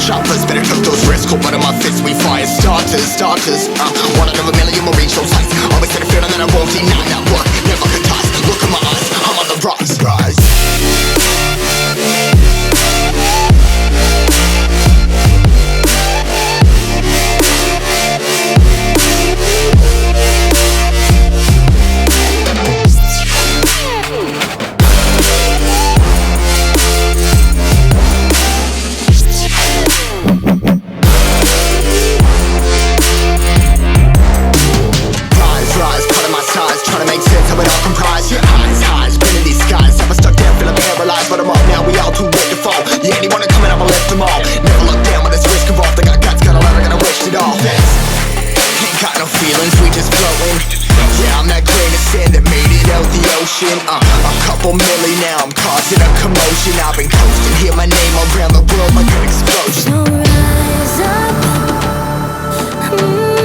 Choppers, better took those risks. Cold blood in my fists, we fire starters. One out of a million will reach those heights. Always had a feeling that I won't deny that work. Never could toss. Look in my eyes, I'm on the rise. A couple milli now, I'm causing a commotion. I've been coasting, hear my name around the world like an explosion. So rise up.